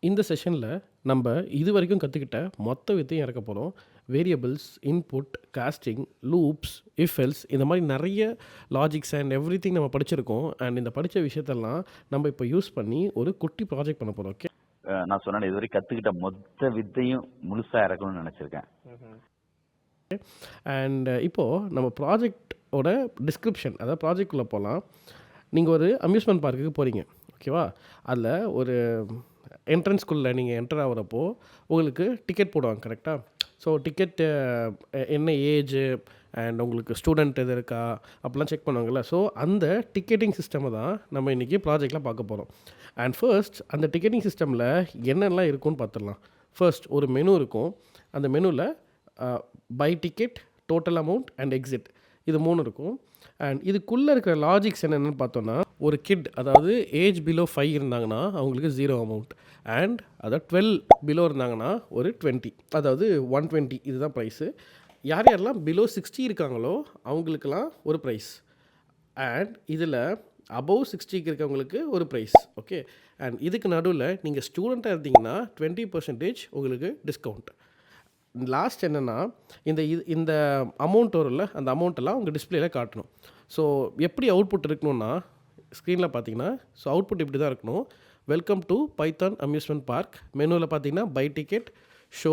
இந்த செஷனில் நம்ம இது வரைக்கும் கற்றுக்கிட்ட மொத்த வித்தையும் இறக்க போகிறோம். Variables, input, casting, loops, if else இந்த மாதிரி நிறைய லாஜிக்ஸ் அண்ட் எவ்ரிதிங் நம்ம படிச்சிருக்கோம். அண்ட் இந்த படித்த விஷயத்தெல்லாம் நம்ம இப்போ யூஸ் பண்ணி ஒரு குட்டி ப்ராஜெக்ட் பண்ண போகிறோம். ஓகே, நான் சொன்னேன் இதுவரை கத்துக்கிட்ட மொத்த வித்தையும் முழுசா இறக்கணும்னு நினைச்சிருக்கேன். அண்ட் இப்போது நம்ம ப்ராஜெக்டோட டிஸ்கிரிப்ஷன், அதாவது ப்ராஜெக்ட்குள்ளே போகலாம். நீங்கள் ஒரு அம்யூஸ்மெண்ட் பார்க்குக்கு போகிறீங்க, ஓகேவா? அதில் ஒரு என்ட்ரன்ஸ்குள்ளே நீங்கள் என்டர் ஆகிறப்போ உங்களுக்கு டிக்கெட் போடுவாங்க, கரெக்டாக? ஸோ டிக்கெட்டு என்ன ஏஜு அண்ட் உங்களுக்கு ஸ்டூடெண்ட் எது இருக்கா அப்படிலாம் செக் பண்ணுவாங்கள்ல. ஸோ அந்த டிக்கெட்டிங் சிஸ்டமை தான் நம்ம இன்றைக்கி ப்ராஜெக்டில் பார்க்க போகிறோம். அண்ட் ஃபர்ஸ்ட் அந்த டிக்கெட்டிங் சிஸ்டமில் என்னெல்லாம் இருக்குன்னு பார்த்துடலாம். ஃபர்ஸ்ட் ஒரு மெனு இருக்கும். அந்த மெனுவில் buy ticket, total amount and exit, இது 3 இருக்கும். அண்ட் இதுக்குள்ளே இருக்கிற லாஜிக்ஸ் என்னென்னு பார்த்தோன்னா, ஒரு கிட், அதாவது ஏஜ் பிலோ 5 இருந்தாங்கன்னா அவங்களுக்கு 0 அமௌண்ட். அண்ட் அதாவது 12 பிலோ இருந்தாங்கன்னா ஒரு 20, அதாவது 120, இதுதான் ப்ரைஸு. யார் யாரெல்லாம் பிலோ 60 இருக்காங்களோ அவங்களுக்கெல்லாம் ஒரு ப்ரைஸ். அண்ட் இதில் அபவ் 60க்கு இருக்கவங்களுக்கு ஒரு ப்ரைஸ். ஓகே, அண்ட் இதுக்கு நடுவில் நீங்கள் ஸ்டூடெண்ட்டாக இருந்தீங்கன்னா 20% உங்களுக்கு டிஸ்கவுண்ட். லாஸ்ட் என்னென்னா, இந்த அமௌண்ட் வரும்ல, அந்த அமௌண்ட்டெல்லாம் உங்கள் டிஸ்பிளேயில் காட்டணும். ஸோ எப்படி அவுட்புட் இருக்கணும்னா, ஸ்க்ரீனில் பார்த்தீங்கன்னா, ஸோ அவுட்புட் இப்படி தான் இருக்கணும். Welcome to Python amusement park. மெனுவில் பார்த்தீங்கன்னா buy ticket, show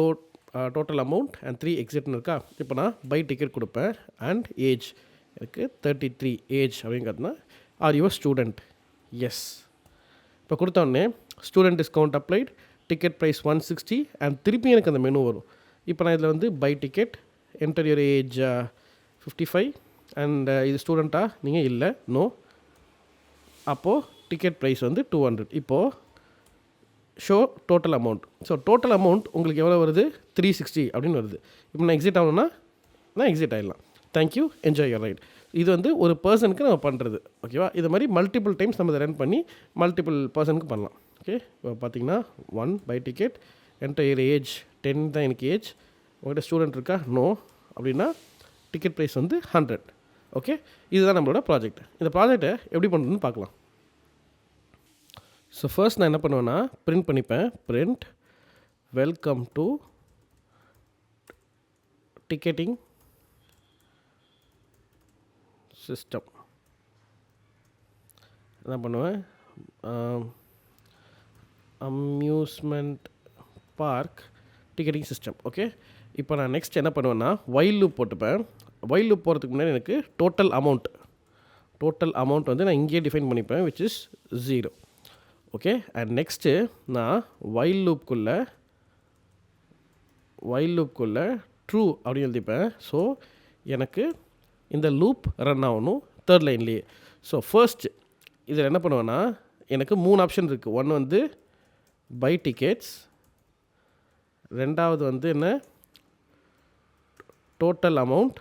total amount and 3 எக்ஸிட்னு இருக்கா. இப்போ நான் பை டிக்கெட் கொடுப்பேன். அண்ட் ஏஜ் எனக்கு 33 ஏஜ் அப்படின்னு காட்டினா, ஆர் யுவர் ஸ்டூடெண்ட்? எஸ். இப்போ கொடுத்தோடனே student discount applied, ticket price 160 and திருப்பி எனக்கு அந்த மெனு வரும். இப்போ நான் இதில் வந்து buy ticket, enter your age 55 and இது ஸ்டூடெண்ட்டா? நீங்கள் இல்லை, நோ. அப்போது டிக்கெட் ப்ரைஸ் வந்து 200. இப்போது show total amount. So total amount உங்களுக்கு எவ்வளோ வருது? 360 அப்படின்னு வருது. இப்போ நான் எக்ஸிட் ஆகணுன்னா நான் எக்ஸிட் ஆகிடலாம். Thank you, enjoy your right. இது வந்து ஒரு பர்சனுக்கு நம்ம பண்ணுறது, ஓகேவா? இது மாதிரி மல்டிபிள் டைம்ஸ் நம்ம இதை ரன் பண்ணி மல்டிபிள் பர்சனுக்கு பண்ணலாம். ஓகே, இப்போ பார்த்தீங்கன்னா 1 buy ticket, enter your age 10 தான் எனக்கு ஏஜ். உங்கள்கிட்ட ஸ்டூடெண்ட் இருக்கா? நோ. அப்படின்னா டிக்கெட் ப்ரைஸ் வந்து 100. ஓகே, இதுதான் நம்மளோட ப்ராஜெக்ட். இந்த ப்ராஜெக்டை எப்படி பண்ணுறதுன்னு பார்க்கலாம். ஸோ ஃபர்ஸ்ட் நான் என்ன பண்ணுவேன்னா, பிரிண்ட் பண்ணிப்பேன். Print welcome to ticketing system. என்ன பண்ணுவேன், amusement park ticketing system. Okay, இப்போ நான் நெக்ஸ்ட் என்ன பண்ணுவேன்னா, வைல் லூப் போட்டுப்பேன். வைல் லூப் போகிறதுக்கு முன்னாடி எனக்கு டோட்டல் அமௌண்ட் வந்து நான் இங்கேயே டிஃபைன் பண்ணிப்பேன், which is 0. Okay, and next நான் வைல் லூப்குள்ளே ட்ரூ அப்படின்னு எழுதிப்பேன். ஸோ எனக்கு இந்த லூப் ரன் ஆகணும் தேர்ட் லைன்லேயே. ஸோ ஃபர்ஸ்ட் இதில் என்ன பண்ணுவேன்னா, எனக்கு 3 ஆப்ஷன் இருக்குது. ஒன்று வந்து பை டிக்கெட்ஸ், ரெண்டாவது வந்து என்ன, டோட்டல் அமௌண்ட்,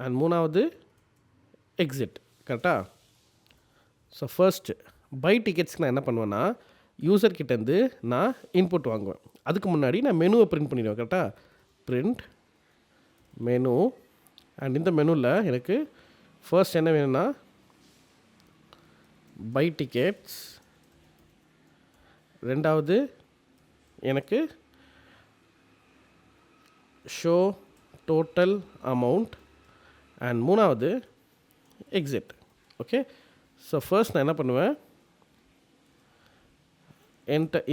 அண்ட் மூணாவது எக்ஸிட், கரெக்டாக? ஸோ ஃபர்ஸ்ட் பை டிக்கெட்ஸ்க்கு நான் என்ன பண்ணுவேன்னா, யூசர்கிட்டேருந்து நான் இன்புட் வாங்குவேன். அதுக்கு முன்னாடி நான் மெனுவை பிரிண்ட் பண்ணிடுவேன், கரெக்டாக? Print menu. அண்ட் இந்த மெனுவில் எனக்கு ஃபர்ஸ்ட் என்ன வேணும்னா, பை டிக்கெட்ஸ், ரெண்டாவது எனக்கு ஷோ டோட்டல் அமௌண்ட் அண்ட் மூணாவது எக்ஸிட். ஓகே, ஸோ ஃபர்ஸ்ட் நான் என்ன பண்ணுவேன்,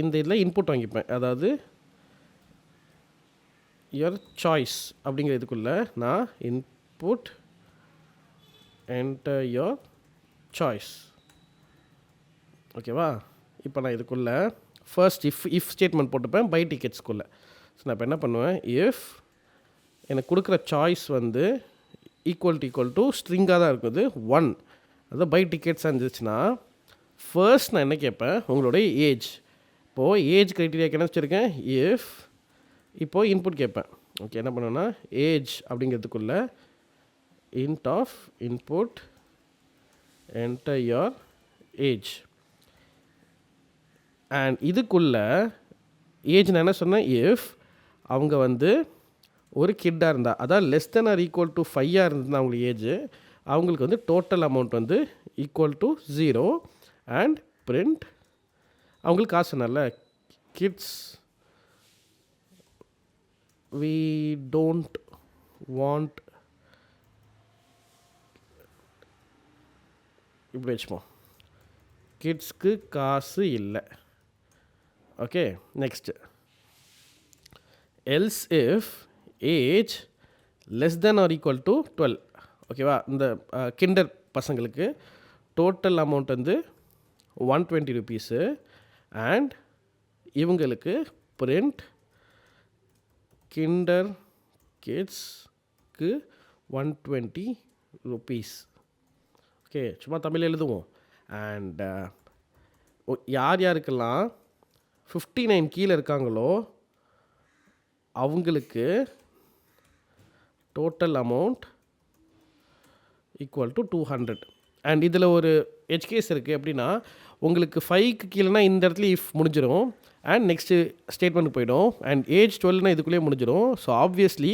இந்த இதில் இன்புட் வாங்கிப்பேன். அதாவது யுவர் சாய்ஸ் அப்படிங்கிற இதுக்குள்ளே நான் இன்புட் என்டர் யுவர் சாய்ஸ், ஓகேவா? இப்போ நான் இதுக்குள்ளே ஃபர்ஸ்ட் இஃப் ஸ்டேட்மெண்ட் போட்டுப்பேன் பை டிக்கெட்ஸ்க்குள்ளே. ஸோ நான் இப்போ என்ன பண்ணுவேன், இஃப் எனக்கு கொடுக்குற சாய்ஸ் வந்து ஈக்குவல் டு ஸ்ட்ரிங்காக தான் இருக்குது 1, அதாவது பை டிக்கெட்ஸாக இருந்துச்சுன்னா ஃபர்ஸ்ட் நான் என்ன கேட்பேன், உங்களுடைய ஏஜ். இப்போது ஏஜ் க்ரைட்டீரியாக்கு என்ன வச்சுருக்கேன், இஃப். இப்போது இன்புட் கேட்பேன். ஓகே, என்ன பண்ணுவேன்னா, ஏஜ் அப்படிங்கிறதுக்குள்ளே int of input enter your age. And இதுக்குள்ளே ஏஜ் நான் என்ன சொன்னேன், இஃப் அவங்க வந்து ஒரு கிட்டாக இருந்தால், அதாவது less than or equal to 5 இருந்ததுன்னா அவங்களுக்கு ஏஜ், அவங்களுக்கு வந்து டோட்டல் அமௌண்ட் வந்து ஈக்குவல் டு 0 அண்ட் பிரிண்ட் அவங்களுக்கு காசு சொன்னார்ல, கிட்ஸ் வி டோன்ட் வாண்ட், இப்படி வச்சுப்போம், கிட்ஸ்க்கு காசு இல்லை. Okay, next else if age less than or equal to 12. ஓகேவா, இந்த கிண்டர் பசங்களுக்கு டோட்டல் அமௌண்ட் வந்து 120 ருபீஸு அண்ட் இவங்களுக்கு பிரிண்ட் கிண்டர் கிட்ஸ்க்கு 120 ருபீஸ். ஓகே, சும்மா தமிழ் எழுதுவோம். அண்ட் யார் யாருக்கெல்லாம் 59 கீழே இருக்காங்களோ அவங்களுக்கு total amount equal to 200. And இதில் ஒரு எஜ்கேஸ் இருக்குது. எப்படின்னா உங்களுக்கு 5க்கு கீழேனா இந்த இடத்துல இஃப் முடிஞ்சிடும் அண்ட் நெக்ஸ்ட்டு ஸ்டேட்மெண்ட்டுக்கு போயிடும். அண்ட் ஏஜ் 12னா இதுக்குள்ளேயே முடிஞ்சிடும். ஸோ ஆப்வியஸ்லி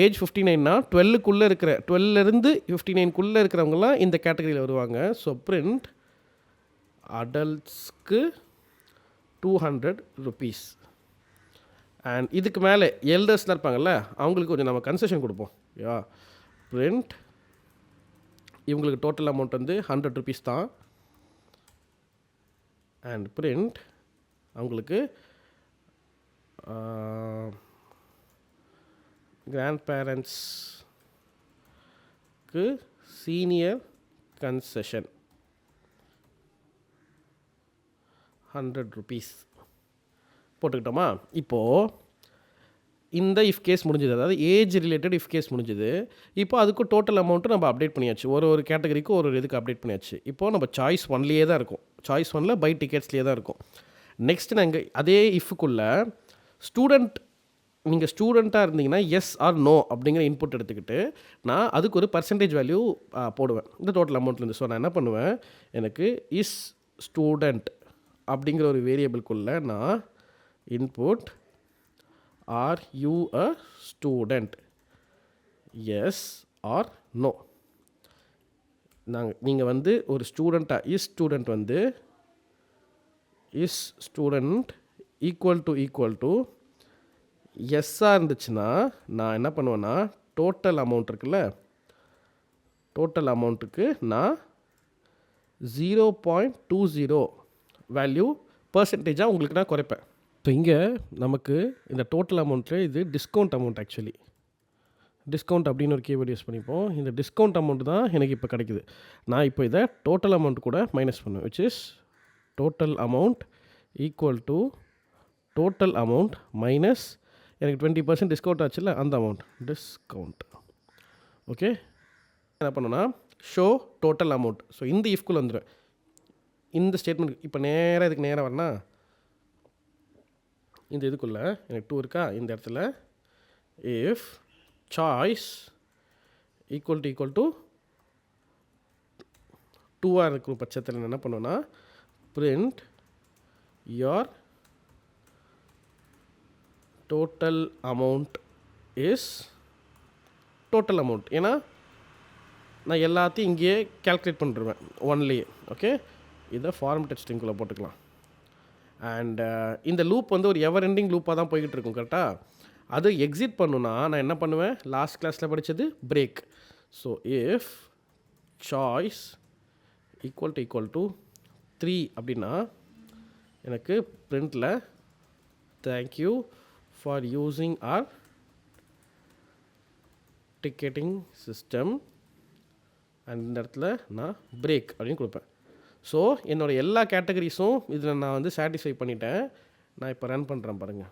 ஏஜ் 59னா 12க்குள்ளே இருக்கிற 12லேருந்து 59க்குள்ளே இருக்கிறவங்களாம் இந்த கேட்டகரியில் வருவாங்க. ஸோ பிரிண்ட் அடல்ட்ஸ்க்கு 200 ருபீஸ். அண்ட் இதுக்கு மேலே எல்டர்ஸ்லாம் இருப்பாங்கள்ல, அவங்களுக்கு கொஞ்சம் நம்ம கன்செஷன் கொடுப்போம். யா, பிரிண்ட் இவங்களுக்கு டோட்டல் அமௌண்ட் வந்து 100 ருபீஸ் தான். அண்ட் பிரிண்ட் அவங்களுக்கு கிராண்ட் பேரண்ட்ஸ்க்கு சீனியர் கன்செஷன் 100 ருபீஸ் போட்டுக்கிட்டோமா. இப்போது இந்த இஃப் கேஸ் முடிஞ்சுது, அதாவது ஏஜ் ரிலேட்டட் இஃப் கேஸ் முடிஞ்சுது. இப்போ அதுக்கு டோட்டல் அமௌண்ட்டு நம்ம அப்டேட் பண்ணியாச்சு. ஒரு கேட்டகரிக்கு ஒரு இதுக்கு அப்டேட் பண்ணியாச்சு. இப்போது நம்ம சாய்ஸ் 1லேயே தான் இருக்கும். சாய்ஸ் 1ல் பை டிக்கெட்ஸ்லேயே தான் இருக்கும். நெக்ஸ்ட் நாங்கள் அதே இஃப்க்குள்ளே ஸ்டூடெண்ட், நீங்கள் ஸ்டூடெண்ட்டாக இருந்தீங்கன்னா எஸ் ஆர் நோ அப்படிங்கிற இன்புட் எடுத்துக்கிட்டு நான் அதுக்கு ஒரு பர்சன்டேஜ் வேல்யூ போடுவேன் இந்த டோட்டல் அமௌண்ட்லேருந்து. ஸோ நான் என்ன பண்ணுவேன், எனக்கு இஸ் ஸ்டூடெண்ட் அப்படிங்கிற ஒரு வேரியபிள்குள்ளே நான் input are you a student, yes or no. நீங்கள் வந்து ஒரு ஸ்டூடெண்ட்டாக இஸ் ஸ்டூடெண்ட் வந்து இஸ் ஸ்டூடெண்ட் ஈக்குவல் டு எஸ்ஸாக இருந்துச்சுன்னா நான் என்ன பண்ணுவேன்னா டோட்டல் அமௌண்ட் இருக்குல்ல, டோட்டல் அமௌண்ட்டுக்கு நான் 0.20 வேல்யூ பர்சன்டேஜாக உங்களுக்கு நான் குறைப்பேன். இப்போ இங்கே நமக்கு இந்த டோட்டல் அமௌண்ட்டில் இது டிஸ்கவுண்ட் அமௌண்ட். ஆக்சுவலி டிஸ்கவுண்ட் அப்படின்னு ஒரு கீவேர்ட் யூஸ் பண்ணிப்போம். இந்த டிஸ்கவுண்ட் அமௌண்ட் தான் எனக்கு இப்போ கிடைக்குது. நான் இப்போ இதை டோட்டல் அமௌண்ட் கூட மைனஸ் பண்ணுவேன், which is total amount equal to total amount minus எனக்கு 20% டிஸ்கவுண்ட் ஆச்சுல்ல அந்த அமௌண்ட், டிஸ்கவுண்ட். ஓகே, என்ன பண்ணுன்னா ஷோ டோட்டல் அமௌண்ட். ஸோ இந்த இஃப்குள்ளே வந்துடுவேன். இந்த ஸ்டேட்மெண்ட் இப்போ நேராக இதுக்கு நேராக வரனா இந்த இதுக்குள்ளே எனக்கு 2 இருக்கா, இந்த இடத்துல இஃப் சாய்ஸ் ஈக்குவல் டு 2ஆக இருக்கும் பட்சத்தில் என்ன பண்ணுவேன்னா print your total amount is total amount. ஏன்னா நான் எல்லாத்தையும் இங்கேயே கேல்குலேட் பண்ணிடுவேன் 1லேயே. ஓகே, இதை ஃபார்மேட்டட் ஸ்ட்ரிங்குள்ளே போட்டுக்கலாம். அண்ட் இந்த லூப் வந்து ஒரு எவர் எண்டிங் லூப்பாக தான் போய்கிட்டு இருக்கும். கரெக்டாக அது எக்ஸிட் பண்ணுன்னா நான் என்ன பண்ணுவேன், லாஸ்ட் கிளாஸில் படித்தது break. So if choice equal to 3 அப்படின்னா எனக்கு பிரிண்டில் thank you for using our ticketing system and இந்த இடத்துல நான் பிரேக் அப்படின்னு கொடுப்பேன். ஸோ என்னோடய எல்லா கேட்டகரிஸும் இதில் நான் வந்து சாட்டிஸ்ஃபை பண்ணிட்டேன். நான் இப்போ ரன் பண்ணுறேன் பாருங்கள்.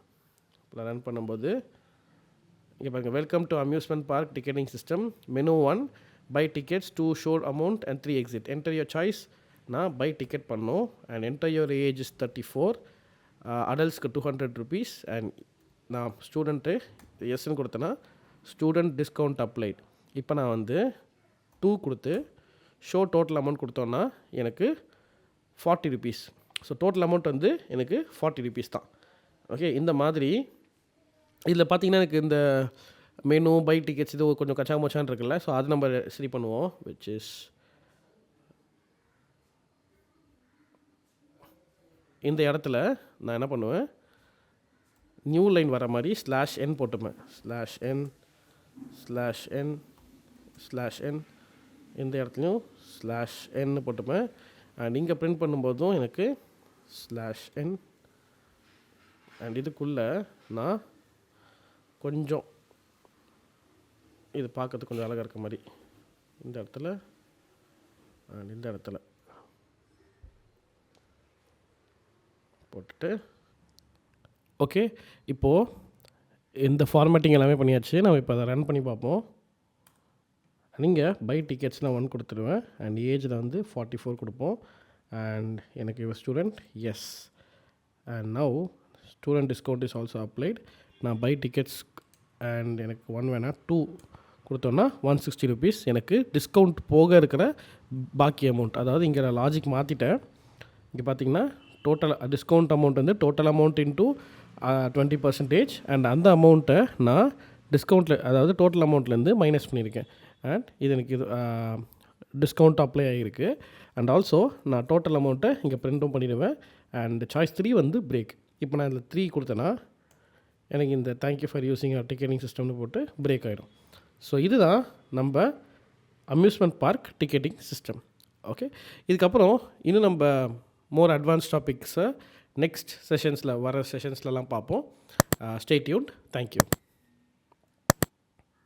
இப்போ ரன் பண்ணும்போது இங்கே பாருங்கள், welcome to amusement park ticketing system, menu 1 buy tickets 2 show amount and 3 exit, enter your choice. நான் பை டிக்கெட் பண்ணோம் and enter your age is 34, அடல்ட்ஸ்க்கு 200 ருபீஸ் அண்ட் நான் ஸ்டூடெண்ட்டு எஸ்ன்னு கொடுத்தேன்னா ஸ்டூடெண்ட் டிஸ்கவுண்ட் அப்ளைட். இப்போ நான் வந்து 2 கொடுத்து ஷோ டோட்டல் அமௌண்ட் கொடுத்தோன்னா எனக்கு 40 ருபீஸ். ஸோ டோட்டல் அமௌண்ட் வந்து எனக்கு 40 ருபீஸ் தான். ஓகே, இந்த மாதிரி இதில் பார்த்தீங்கன்னா எனக்கு இந்த மெனு பை டிக்கெட்ஸ் இது கொஞ்சம் கச்சா மச்சான் இருக்குல்ல, ஸோ அது நம்ம சரி பண்ணுவோம். விச் இஸ் இந்த இடத்துல நான் என்ன பண்ணுவேன், நியூ லைன் வர மாதிரி /n போட்டுப்பேன். /n இந்த இடத்துலையும் /n போட்டுப்பேன். அண்ட் இங்கே பிரிண்ட் பண்ணும்போதும் எனக்கு /n. அண்ட் இதுக்குள்ளே நான் கொஞ்சம் இது பார்க்கறதுக்கு கொஞ்சம் அழகாக இருக்க மாதிரி இந்த இடத்துல அண்ட் இந்த இடத்துல போட்டுட்டு ஓகே. இப்போது இந்த ஃபார்மேட்டிங் எல்லாமே பண்ணியாச்சு. நம்ம இப்போ அதை ரன் பண்ணி பார்ப்போம். நீங்கள் பை டிக்கெட்ஸ்லாம் 1 கொடுத்துருவேன். அண்ட் ஏஜில் வந்து 44 கொடுப்போம். அண்ட் எனக்கு your student yes. And now student discount is also applied. நான் பை டிக்கெட்ஸ் அண்ட் எனக்கு 1 வேணாம் 2 கொடுத்தோன்னா 160 ருபீஸ் எனக்கு டிஸ்கவுண்ட் போக இருக்கிற பாக்கி அமௌண்ட். அதாவது இங்கே நான் லாஜிக் மாற்றிட்டேன். இங்கே பார்த்தீங்கன்னா டோட்டல் டிஸ்கவுண்ட் அமௌண்ட் வந்து டோட்டல் அமௌண்ட் இன்ட்டு 20%. அண்ட் அந்த அமௌண்ட்டை நான் டிஸ்கவுண்ட்டில் அதாவது டோட்டல் அமௌண்ட்லேருந்து மைனஸ் பண்ணியிருக்கேன். அண்ட் இது எனக்கு இது டிஸ்கவுண்ட் அப்ளை ஆகிருக்கு. அண்ட் ஆல்சோ நான் டோட்டல் அமௌண்ட்டை இங்கே பிரிண்ட்டும் பண்ணிடுவேன். அண்ட் சாய்ஸ் 3 வந்து பிரேக். இப்போ நான் இதில் 3 கொடுத்தேன்னா எனக்கு இந்த தேங்க்யூ ஃபார் யூஸிங் டிக்கெட்டிங் சிஸ்டம்னு போட்டு பிரேக் ஆகிடும். ஸோ இதுதான் நம்ம amusement park ticketing system. Okay, இதுக்கப்புறம் இன்னும் நம்ம மோர் அட்வான்ஸ் டாபிக்ஸை நெக்ஸ்ட் செஷன்ஸில் வர செஷன்ஸ்லலாம் பார்ப்போம். Stay tuned. தேங்க்யூ.